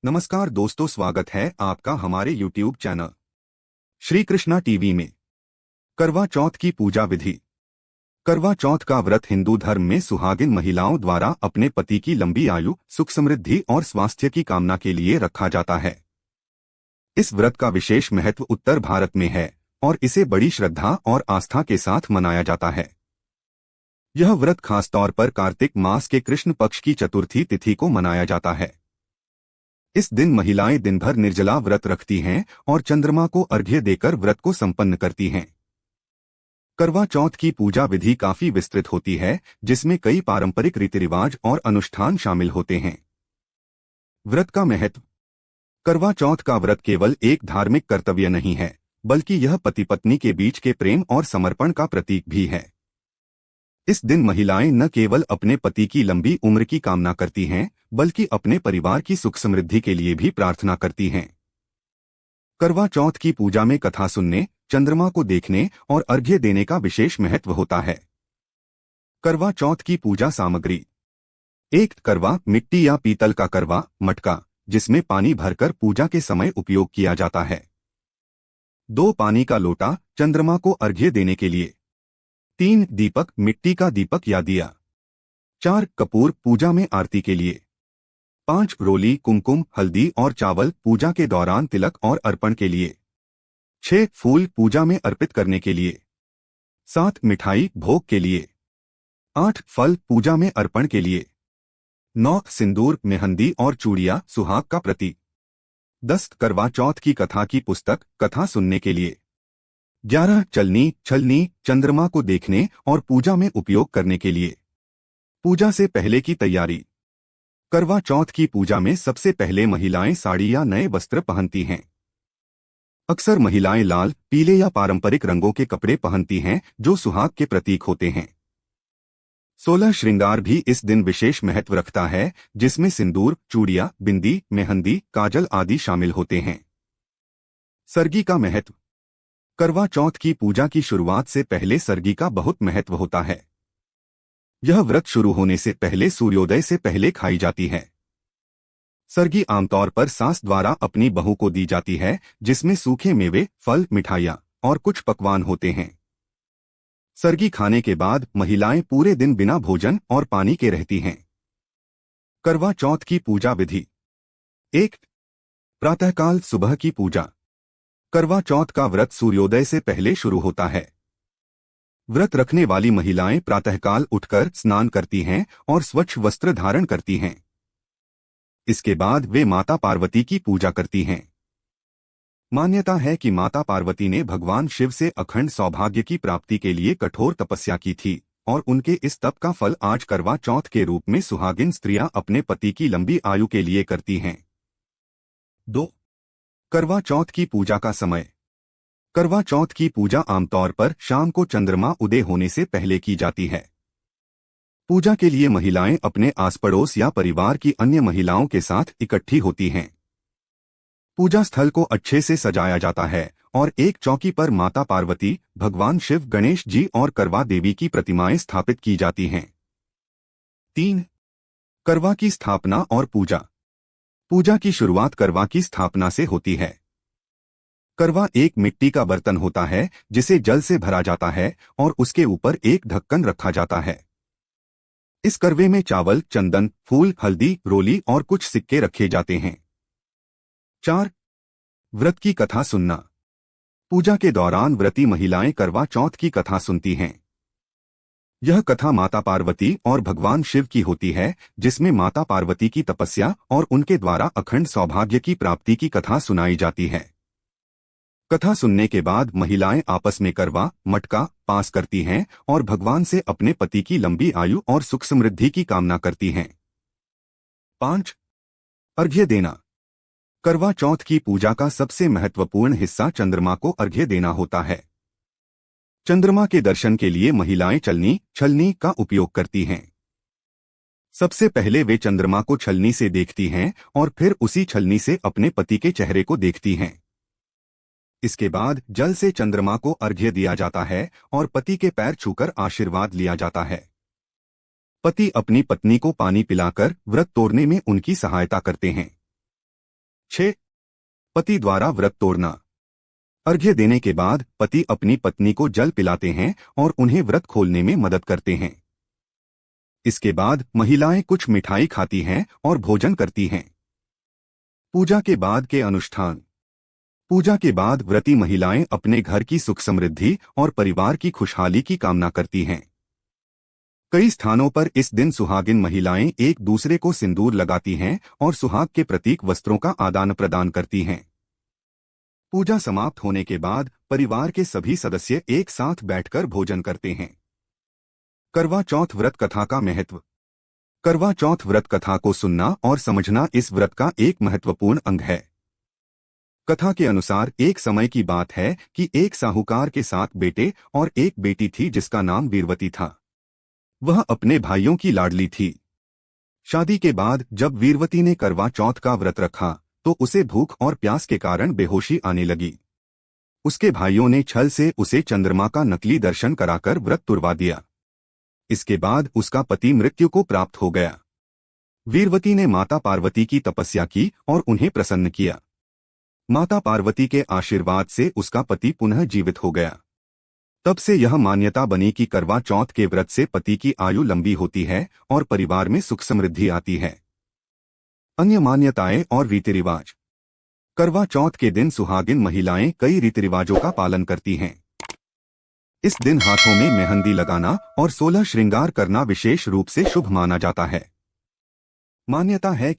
नमस्कार दोस्तों, स्वागत है आपका हमारे YouTube channel Shri Krishna TV में। करवा चौथ की पूजा विधि। करवा चौथ का व्रत हिंदू धर्म में सुहागिन महिलाओं द्वारा अपने पति की लंबी आयु, सुख समृद्धि और स्वास्थ्य की कामना के लिए रखा जाता है। इस व्रत का विशेष महत्व उत्तर भारत में है और इसे बड़ी श्रद्धा और आस्था के साथ मनाया जाता है। यह व्रत खासतौर पर कार्तिक मास के कृष्ण पक्ष की चतुर्थी तिथि को मनाया जाता है। इस दिन महिलाएं दिन भर निर्जला व्रत रखती हैं और चंद्रमा को अर्घ्य देकर व्रत को संपन्न करती हैं। करवा चौथ की पूजा विधि काफी विस्तृत होती है, जिसमें कई पारंपरिक रीति रिवाज और अनुष्ठान शामिल होते हैं। व्रत का महत्व। करवा चौथ का व्रत केवल एक धार्मिक कर्तव्य नहीं है, बल्कि यह पति पत्नी के बीच के प्रेम और समर्पण का प्रतीक भी है। इस दिन महिलाएं न केवल अपने पति की लंबी उम्र की कामना करती हैं, बल्कि अपने परिवार की सुख समृद्धि के लिए भी प्रार्थना करती हैं। करवा चौथ की पूजा में कथा सुनने, चंद्रमा को देखने और अर्घ्य देने का विशेष महत्व होता है। करवा चौथ की पूजा सामग्री। 1 करवा, मिट्टी या पीतल का करवा मटका, जिसमें पानी भरकर पूजा के समय उपयोग किया जाता है। 2 पानी का लोटा, चंद्रमा को अर्घ्य देने के लिए। 3 दीपक, मिट्टी का दीपक या दिया। 4 कपूर, पूजा में आरती के लिए। 5 रोली, कुमकुम, हल्दी और चावल, पूजा के दौरान तिलक और अर्पण के लिए। 6 फूल, पूजा में अर्पित करने के लिए। 7 मिठाई, भोग के लिए। 8 फल, पूजा में अर्पण के लिए। 9 सिंदूर, मेहंदी और चूड़ियां, सुहाग का प्रतीक। 10 करवा चौथ की कथा की पुस्तक, कथा सुनने के लिए। 11 चलनी छलनी, चंद्रमा को देखने और पूजा में उपयोग करने के लिए। पूजा से पहले की तैयारी। करवा चौथ की पूजा में सबसे पहले महिलाएं साड़ी या नए वस्त्र पहनती हैं। अक्सर महिलाएं लाल, पीले या पारंपरिक रंगों के कपड़े पहनती हैं, जो सुहाग के प्रतीक होते हैं। 16 श्रृंगार भी इस दिन विशेष महत्व रखता है, जिसमें सिंदूर, चूड़ियां, बिंदी, मेहंदी, काजल आदि शामिल होते हैं। सरगी का महत्व। करवा चौथ की पूजा की शुरुआत से पहले सरगी का बहुत महत्व होता है। यह व्रत शुरू होने से पहले सूर्योदय से पहले खाई जाती है। सरगी आमतौर पर सास द्वारा अपनी बहू को दी जाती है, जिसमें सूखे मेवे, फल, मिठाइयाँ और कुछ पकवान होते हैं। सरगी खाने के बाद महिलाएं पूरे दिन बिना भोजन और पानी के रहती हैं। करवा चौथ की पूजा विधि। 1 प्रातःकाल, सुबह की पूजा। करवा चौथ का व्रत सूर्योदय से पहले शुरू होता है। व्रत रखने वाली महिलाएं प्रातःकाल उठकर स्नान करती हैं और स्वच्छ वस्त्र धारण करती हैं। इसके बाद वे माता पार्वती की पूजा करती हैं। मान्यता है कि माता पार्वती ने भगवान शिव से अखंड सौभाग्य की प्राप्ति के लिए कठोर तपस्या की थी और उनके इस तप का फल आज करवा चौथ के रूप में सुहागिन स्त्रियां अपने पति की लंबी आयु के लिए करती हैं। 2 करवा चौथ की पूजा का समय। करवा चौथ की पूजा आमतौर पर शाम को चंद्रमा उदय होने से पहले की जाती है। पूजा के लिए महिलाएं अपने आस पड़ोस या परिवार की अन्य महिलाओं के साथ इकट्ठी होती हैं। पूजा स्थल को अच्छे से सजाया जाता है और एक चौकी पर माता पार्वती, भगवान शिव, गणेश जी और करवा देवी की प्रतिमाएं स्थापित की जाती हैं। 3 करवा की स्थापना और पूजा। पूजा की शुरुआत करवा की स्थापना से होती है। करवा एक मिट्टी का बर्तन होता है, जिसे जल से भरा जाता है और उसके ऊपर एक ढक्कन रखा जाता है। इस करवे में चावल, चंदन, फूल, हल्दी, रोली और कुछ सिक्के रखे जाते हैं। 4 व्रत की कथा सुनना। पूजा के दौरान व्रती महिलाएं करवा चौथ की कथा सुनती हैं। यह कथा माता पार्वती और भगवान शिव की होती है, जिसमें माता पार्वती की तपस्या और उनके द्वारा अखंड सौभाग्य की प्राप्ति की कथा सुनाई जाती है। कथा सुनने के बाद महिलाएं आपस में करवा मटका पास करती हैं और भगवान से अपने पति की लंबी आयु और सुख समृद्धि की कामना करती हैं। 5 अर्घ्य देना। करवा चौथ की पूजा का सबसे महत्वपूर्ण हिस्सा चंद्रमा को अर्घ्य देना होता है। चंद्रमा के दर्शन के लिए महिलाएं चलनी छलनी का उपयोग करती हैं। सबसे पहले वे चंद्रमा को छलनी से देखती हैं और फिर उसी छलनी से अपने पति के चेहरे को देखती हैं। इसके बाद जल से चंद्रमा को अर्घ्य दिया जाता है और पति के पैर छूकर आशीर्वाद लिया जाता है। पति अपनी पत्नी को पानी पिलाकर व्रत तोड़ने में उनकी सहायता करते हैं। 6. पति द्वारा व्रत तोड़ना। अर्घ्य देने के बाद पति अपनी पत्नी को जल पिलाते हैं और उन्हें व्रत खोलने में मदद करते हैं। इसके बाद महिलाएं कुछ मिठाई खाती हैं और भोजन करती हैं। पूजा के बाद के अनुष्ठान। पूजा के बाद व्रती महिलाएं अपने घर की सुख समृद्धि और परिवार की खुशहाली की कामना करती हैं। कई स्थानों पर इस दिन सुहागिन महिलाएं एक दूसरे को सिंदूर लगाती हैं और सुहाग के प्रतीक वस्त्रों का आदान प्रदान करती हैं। पूजा समाप्त होने के बाद परिवार के सभी सदस्य एक साथ बैठकर भोजन करते हैं। करवा चौथ व्रत कथा का महत्व। करवा चौथ व्रत कथा को सुनना और समझना इस व्रत का एक महत्वपूर्ण अंग है। कथा के अनुसार एक समय की बात है कि एक साहूकार के 7 बेटे और एक बेटी थी जिसका नाम वीरवती था। वह अपने भाइयों की लाडली थी। शादी के बाद जब वीरवती ने करवा चौथ का व्रत रखा तो उसे भूख और प्यास के कारण बेहोशी आने लगी। उसके भाइयों ने छल से उसे चंद्रमा का नकली दर्शन कराकर व्रत तुड़वा दिया। इसके बाद उसका पति मृत्यु को प्राप्त हो गया। वीरवती ने माता पार्वती की तपस्या की और उन्हें प्रसन्न किया। माता पार्वती के आशीर्वाद से उसका पति पुनः जीवित हो गया। तब से यह मान्यता बनी कि करवा चौथ के व्रत से पति की आयु लंबी होती है और परिवार में सुख समृद्धि आती है। अन्य मान्यताएं और रीति रिवाज। करवा चौथ के दिन सुहागिन महिलाएं कई रीति रिवाजों का पालन करती हैं। इस दिन हाथों में मेहंदी लगाना और 16 श्रृंगार करना विशेष रूप से शुभ माना जाता है। मान्यता है